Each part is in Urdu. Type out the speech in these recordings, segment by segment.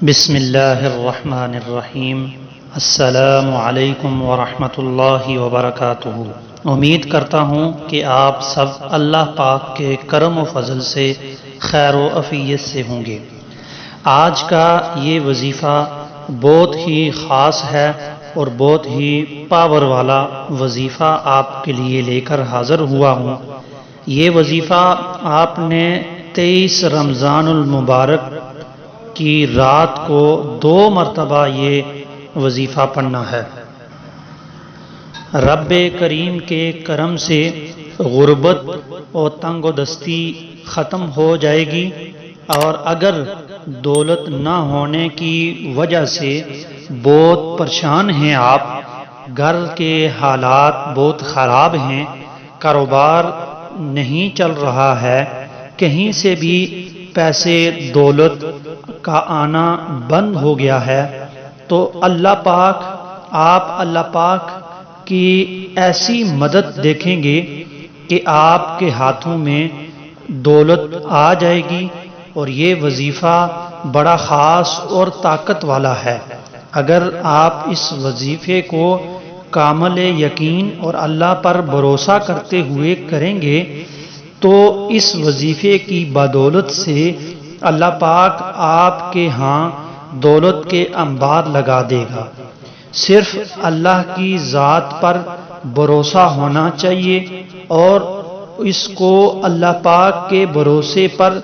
بسم اللہ الرحمن الرحیم۔ السلام علیکم ورحمۃ اللہ وبرکاتہ۔ امید کرتا ہوں کہ آپ سب اللہ پاک کے کرم و فضل سے خیر و عافیت سے ہوں گے۔ آج کا یہ وظیفہ بہت ہی خاص ہے اور بہت ہی پاور والا وظیفہ آپ کے لیے لے کر حاضر ہوا ہوں۔ یہ وظیفہ آپ نے 23 رمضان المبارک کی رات کو 2 مرتبہ یہ وظیفہ پڑھنا ہے۔ رب کریم کے کرم سے غربت اور تنگ و دستی ختم ہو جائے گی، اور اگر دولت نہ ہونے کی وجہ سے بہت پریشان ہیں آپ، گھر کے حالات بہت خراب ہیں، کاروبار نہیں چل رہا ہے، کہیں سے بھی پیسے دولت کا آنا بند ہو گیا ہے، تو اللہ پاک کی ایسی مدد دیکھیں گے کہ آپ کے ہاتھوں میں دولت آ جائے گی۔ اور یہ وظیفہ بڑا خاص اور طاقت والا ہے۔ اگر آپ اس وظیفے کو کامل یقین اور اللہ پر بھروسہ کرتے ہوئے کریں گے تو اس وظیفے کی بدولت سے اللہ پاک آپ کے ہاں دولت کے انبار لگا دے گا۔ صرف اللہ کی ذات پر بھروسہ ہونا چاہیے، اور اس کو اللہ پاک کے بھروسے پر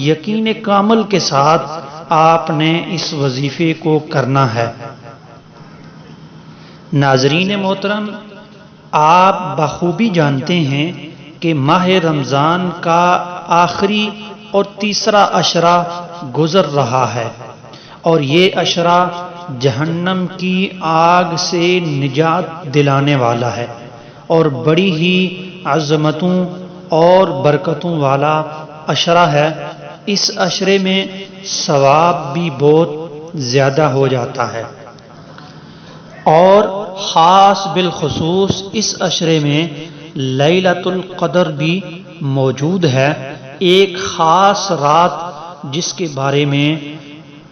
یقین کامل کے ساتھ آپ نے اس وظیفے کو کرنا ہے۔ ناظرین محترم، آپ بخوبی جانتے ہیں کہ ماہ رمضان کا آخری اور تیسرا عشرہ گزر رہا ہے، اور یہ عشرہ جہنم کی آگ سے نجات دلانے والا ہے، اور بڑی ہی عظمتوں اور برکتوں والا عشرہ ہے۔ اس عشرے میں ثواب بھی بہت زیادہ ہو جاتا ہے، اور خاص بالخصوص اس عشرے میں لیلۃ القدر بھی موجود ہے، ایک خاص رات جس کے بارے میں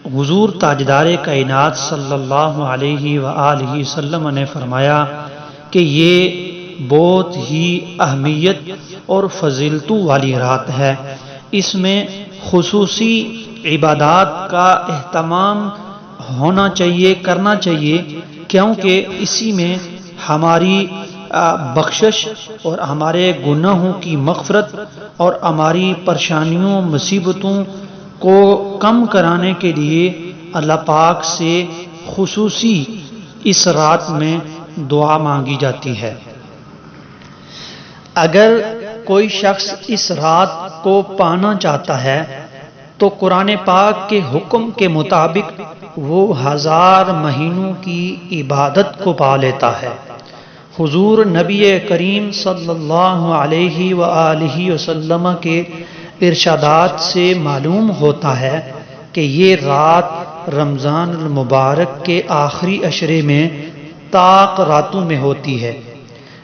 حضور تاجدار کائنات صلی اللہ علیہ وآلہ وسلم نے فرمایا کہ یہ بہت ہی اہمیت اور فضیلتوں والی رات ہے۔ اس میں خصوصی عبادات کا اہتمام ہونا چاہیے، کرنا چاہیے، کیونکہ اسی میں ہماری بخشش اور ہمارے گناہوں کی مغفرت اور ہماری پریشانیوں مصیبتوں کو کم کرانے کے لیے اللہ پاک سے خصوصی اس رات میں دعا مانگی جاتی ہے۔ اگر کوئی شخص اس رات کو پانا چاہتا ہے تو قرآن پاک کے حکم کے مطابق وہ 1000 مہینوں کی عبادت کو پا لیتا ہے۔ حضور نبی کریم صلی اللہ علیہ وآلہ وسلم کے ارشادات سے معلوم ہوتا ہے کہ یہ رات رمضان المبارک کے آخری عشرے میں طاق راتوں میں ہوتی ہے،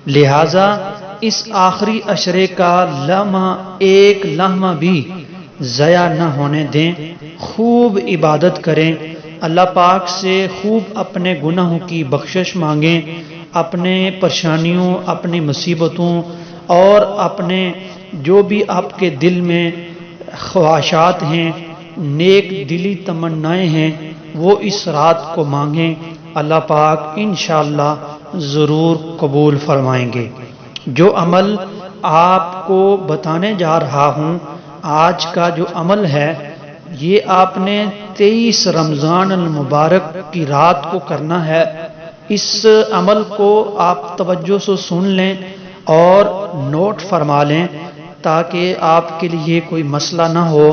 لہذا اس آخری عشرے کا ایک لمحہ بھی ضائع نہ ہونے دیں، خوب عبادت کریں، اللہ پاک سے خوب اپنے گناہوں کی بخشش مانگیں، اپنے پریشانیوں، اپنی مصیبتوں اور اپنے جو بھی آپ کے دل میں خواہشات ہیں، نیک دلی تمنائیں ہیں، وہ اس رات کو مانگیں، اللہ پاک انشاءاللہ ضرور قبول فرمائیں گے۔ جو عمل آپ کو بتانے جا رہا ہوں، آج کا جو عمل ہے، یہ آپ نے 23 رمضان المبارک کی رات کو کرنا ہے۔ اس عمل کو آپ توجہ سے سن لیں اور نوٹ فرما لیں تاکہ آپ کے لیے کوئی مسئلہ نہ ہو،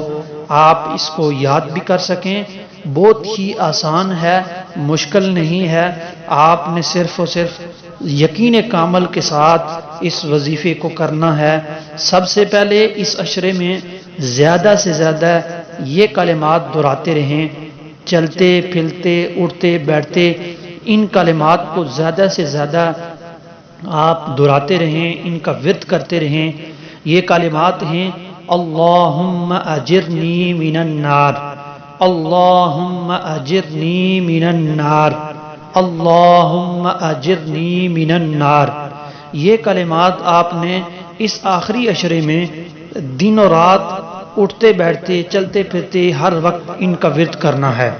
آپ اس کو یاد بھی کر سکیں۔ بہت ہی آسان ہے، مشکل نہیں ہے، آپ نے صرف اور صرف یقین کامل کے ساتھ اس وظیفے کو کرنا ہے۔ سب سے پہلے اس عشرے میں زیادہ سے زیادہ یہ کلمات دہراتے رہیں، چلتے پھرتے اٹھتے بیٹھتے ان کلمات کو زیادہ سے زیادہ آپ دہراتے رہیں، ان کا ورد کرتے رہیں۔ یہ کلمات ہیں: اللہم اجرنی من النار، اللہم اجرنی من النار، اللہم اجرنی من النار۔ یہ کلمات آپ نے اس آخری عشرے میں دن و رات اٹھتے بیٹھتے چلتے پھرتے ہر وقت ان کا ورد کرنا ہے۔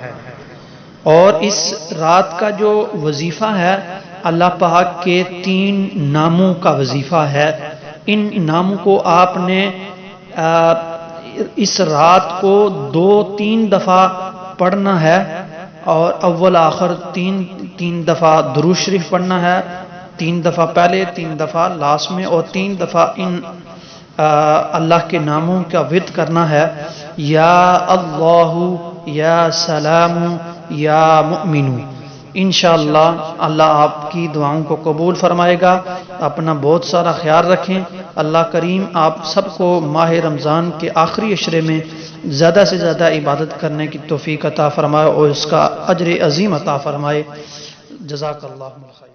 اور اس رات کا جو وظیفہ ہے اللہ پاک کے 3 ناموں کا وظیفہ ہے۔ ان ناموں کو آپ نے اس رات کو 2-3 دفعہ پڑھنا ہے، اور اول آخر 3 دفعہ درود شریف پڑھنا ہے، 3 دفعہ پہلے، 3 دفعہ لاسٹ میں، اور 3 دفعہ ان اللہ کے ناموں کا ورد کرنا ہے۔ یا اللہ، یا سلام، یا مؤمن۔ انشاءاللہ اللہ آپ کی دعاؤں کو قبول فرمائے گا۔ اپنا بہت سارا خیال رکھیں۔ اللہ کریم آپ سب کو ماہ رمضان کے آخری عشرے میں زیادہ سے زیادہ عبادت کرنے کی توفیق عطا فرمائے اور اس کا اجر عظیم عطا فرمائے۔ جزاک اللہ خیر۔